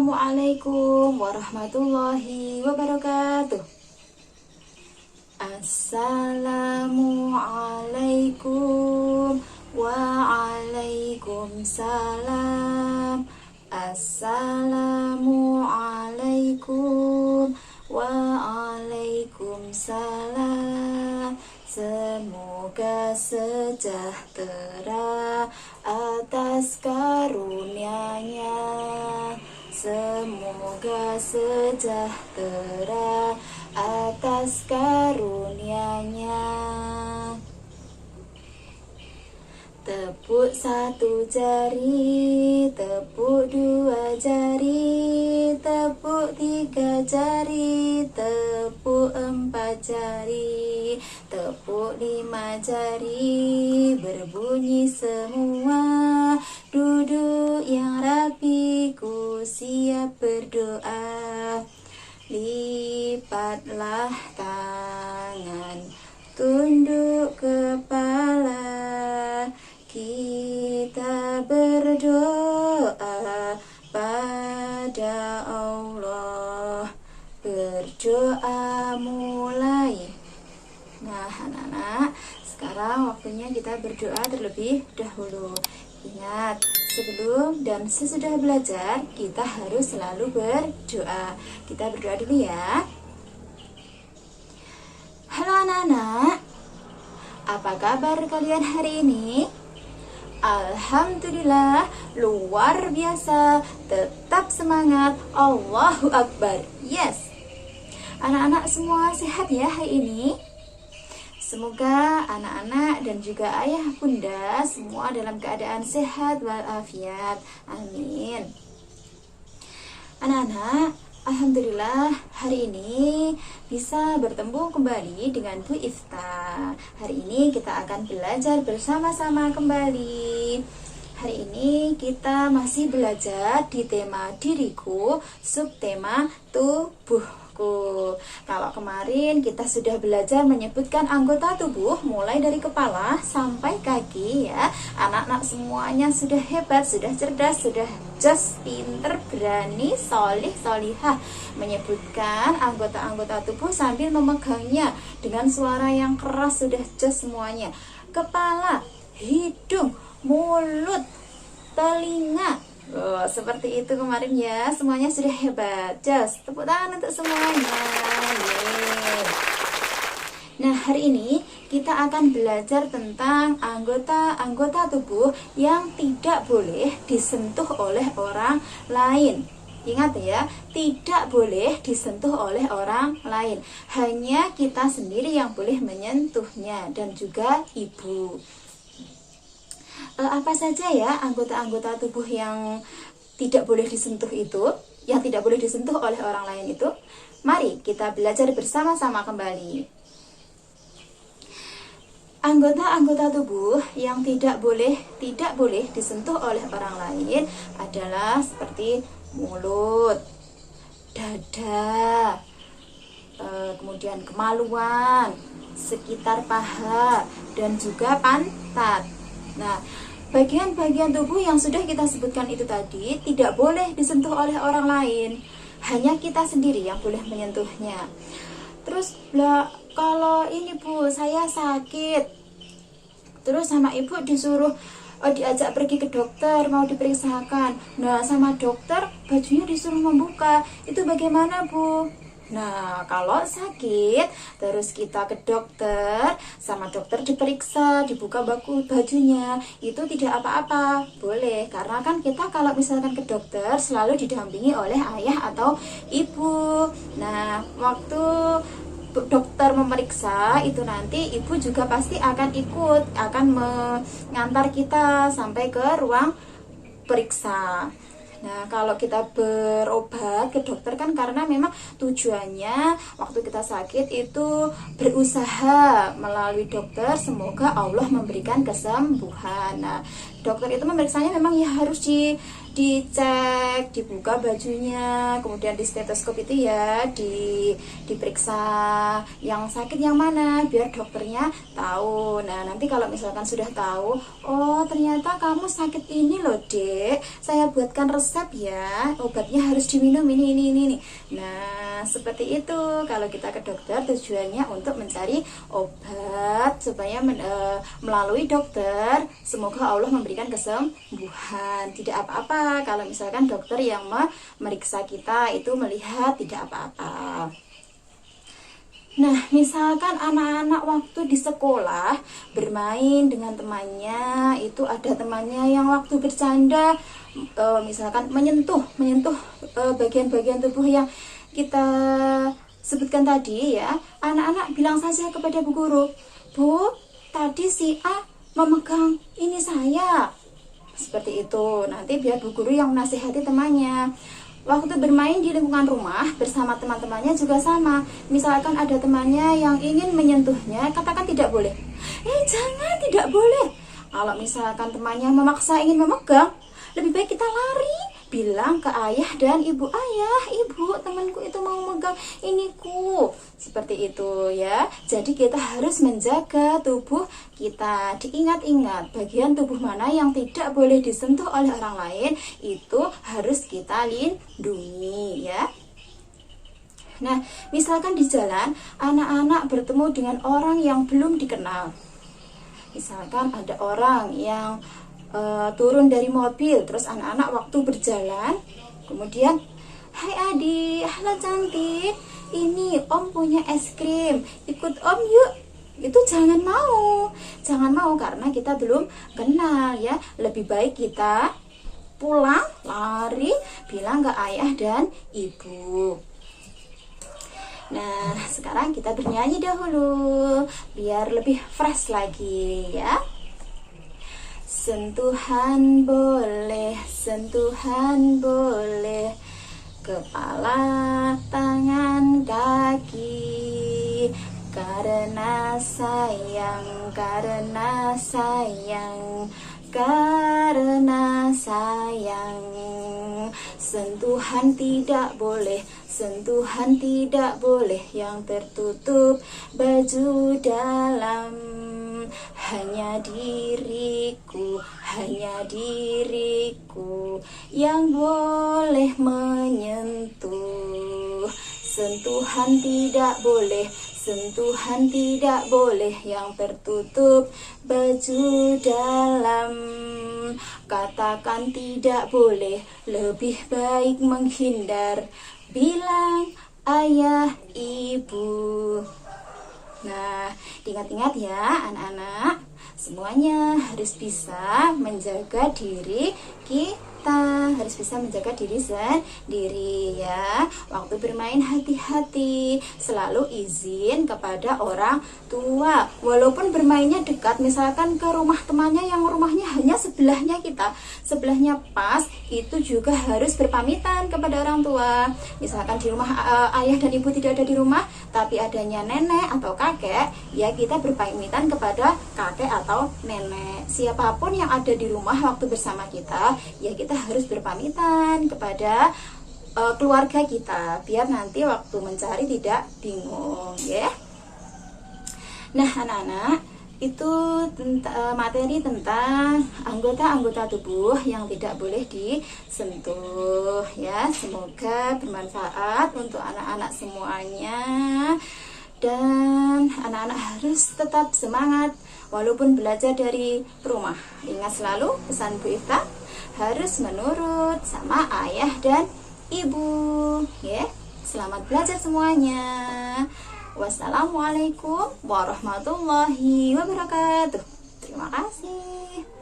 Assalamualaikum warahmatullahi wabarakatuh. Assalamualaikum waalaikumsalam. Assalamualaikum waalaikumsalam. Semoga sejahtera atas karunia-Nya. Semoga sejahtera atas karunia-Nya. Tepuk satu jari, tepuk dua jari, tepuk tiga jari, tepuk empat jari, tepuk lima jari, berbunyi semua. Duduk yang rapi, ku siap berdoa. Lipatlah tangan, tunduk kepala, kita berdoa pada Allah. Berdoa mulai. Nah anak-anak, sekarang waktunya kita berdoa terlebih dahulu. Ingat, sebelum dan sesudah belajar, kita harus selalu berdoa. Kita berdoa dulu ya. Halo anak-anak, apa kabar kalian hari ini? Alhamdulillah, luar biasa. Tetap semangat, Allahu Akbar. Yes. Anak-anak semua sehat ya hari ini? Semoga anak-anak dan juga ayah bunda semua dalam keadaan sehat walafiat. Amin. Anak-anak, alhamdulillah hari ini bisa bertemu kembali dengan Bu Ifta. Hari ini kita akan belajar bersama-sama kembali. Hari ini kita masih belajar di tema diriku, subtema tubuhku. Kalau kemarin kita sudah belajar menyebutkan anggota tubuh mulai dari kepala sampai kaki ya. Anak-anak semuanya sudah hebat, sudah cerdas, sudah just, pinter, berani, solih, solihah menyebutkan anggota-anggota tubuh sambil memegangnya dengan suara yang keras. Sudah just semuanya. Kepala, hidung, mulut, telinga. Oh, seperti itu kemarin ya. Semuanya sudah hebat. Just tepuk tangan untuk semuanya. Yeay. Nah, hari ini kita akan belajar tentang anggota-anggota tubuh yang tidak boleh disentuh oleh orang lain. Ingat ya, tidak boleh disentuh oleh orang lain. Hanya kita sendiri yang boleh menyentuhnya dan juga ibu. Apa saja ya anggota-anggota tubuh yang tidak boleh disentuh itu, yang tidak boleh disentuh oleh orang lain itu? Mari kita belajar bersama-sama kembali. Anggota-anggota tubuh yang tidak boleh disentuh oleh orang lain adalah seperti mulut, dada, kemudian kemaluan, sekitar paha, dan juga pantat. Nah, bagian-bagian tubuh yang sudah kita sebutkan itu tadi tidak boleh disentuh oleh orang lain. Hanya kita sendiri yang boleh menyentuhnya. Terus, kalau ini Bu, saya sakit. Terus sama ibu disuruh diajak pergi ke dokter, mau diperiksakan. Nah, sama dokter bajunya disuruh membuka. Itu bagaimana Bu? Nah, kalau sakit, terus kita ke dokter, sama dokter diperiksa, dibuka bajunya, itu tidak apa-apa, boleh. Karena kan kita kalau misalkan ke dokter, selalu didampingi oleh ayah atau ibu. Nah, waktu dokter memeriksa, itu nanti ibu juga pasti akan ikut, akan mengantar kita sampai ke ruang periksa. Nah, kalau kita berobat ke dokter kan karena memang tujuannya waktu kita sakit itu berusaha melalui dokter, semoga Allah memberikan kesembuhan. Nah, dokter itu memeriksanya memang ya harus dicek, dibuka bajunya, kemudian di stetoskop itu ya diperiksa yang sakit yang mana biar dokternya tahu. Nah, nanti kalau misalkan sudah tahu, oh ternyata kamu sakit ini loh dek, saya buatkan resep ya, obatnya harus diminum ini. Nah, seperti itu kalau kita ke dokter, tujuannya untuk mencari obat supaya melalui dokter semoga Allah memberikan kesembuhan. Tidak apa-apa kalau misalkan dokter yang memeriksa kita itu melihat tidak apa-apa. Nah, misalkan anak-anak waktu di sekolah bermain dengan temannya, itu ada temannya yang waktu bercanda misalkan menyentuh bagian-bagian tubuh yang kita sebutkan tadi ya, anak-anak bilang saja kepada bu guru, "Bu, tadi si A memegang ini saya." Seperti itu. Nanti biar bu guru yang menasihati temannya. Waktu bermain di lingkungan rumah bersama teman-temannya juga sama. Misalkan ada temannya yang ingin menyentuhnya, katakan tidak boleh. Jangan, tidak boleh. Kalau misalkan temannya memaksa ingin memegang, lebih baik kita lari, bilang ke ayah dan ibu, "Ayah, ibu, temanku itu mau megang iniku." Seperti itu ya. Jadi kita harus menjaga tubuh kita. Diingat-ingat bagian tubuh mana yang tidak boleh disentuh oleh orang lain, itu harus kita lindungi ya. Nah, misalkan di jalan anak-anak bertemu dengan orang yang belum dikenal. Misalkan ada orang yang turun dari mobil, terus anak-anak waktu berjalan kemudian, "Hai adik, halo cantik, ini om punya es krim, ikut om yuk." Itu jangan mau karena kita belum kenal ya. Lebih baik kita pulang, lari, bilang ke ayah dan ibu. Nah, sekarang kita bernyanyi dahulu biar lebih fresh lagi ya. Sentuhan boleh, kepala, tangan, kaki, karena sayang, sentuhan tidak boleh yang tertutup baju dalam. Hanya diriku yang boleh menyentuh. Sentuhan tidak boleh yang tertutup baju dalam. Katakan tidak boleh, lebih baik menghindar, bilang ayah ibu. Nah, ingat-ingat ya anak-anak, semuanya harus bisa menjaga diri kita, harus bisa menjaga diri sendiri ya. Waktu bermain hati-hati, selalu izin kepada orang tua. Walaupun bermainnya dekat, misalkan ke rumah temannya yang rumahnya hanya sebelahnya kita, sebelahnya pas, itu juga harus berpamitan kepada orang tua. Misalkan di rumah ayah dan ibu tidak ada di rumah, tapi adanya nenek atau kakek, ya kita berpamitan kepada kakek atau nenek. Siapapun yang ada di rumah waktu bersama kita, ya kita harus berpamitan kepada keluarga kita, biar nanti waktu mencari tidak bingung ya. Nah anak-anak, itu materi tentang anggota-anggota tubuh yang tidak boleh disentuh ya. Semoga bermanfaat untuk anak-anak semuanya, dan anak-anak harus tetap semangat walaupun belajar dari rumah. Ingat selalu pesan Bu Ifta, harus menurut sama ayah dan ibu ya. Selamat belajar semuanya. Wassalamualaikum warahmatullahi wabarakatuh. Terima kasih.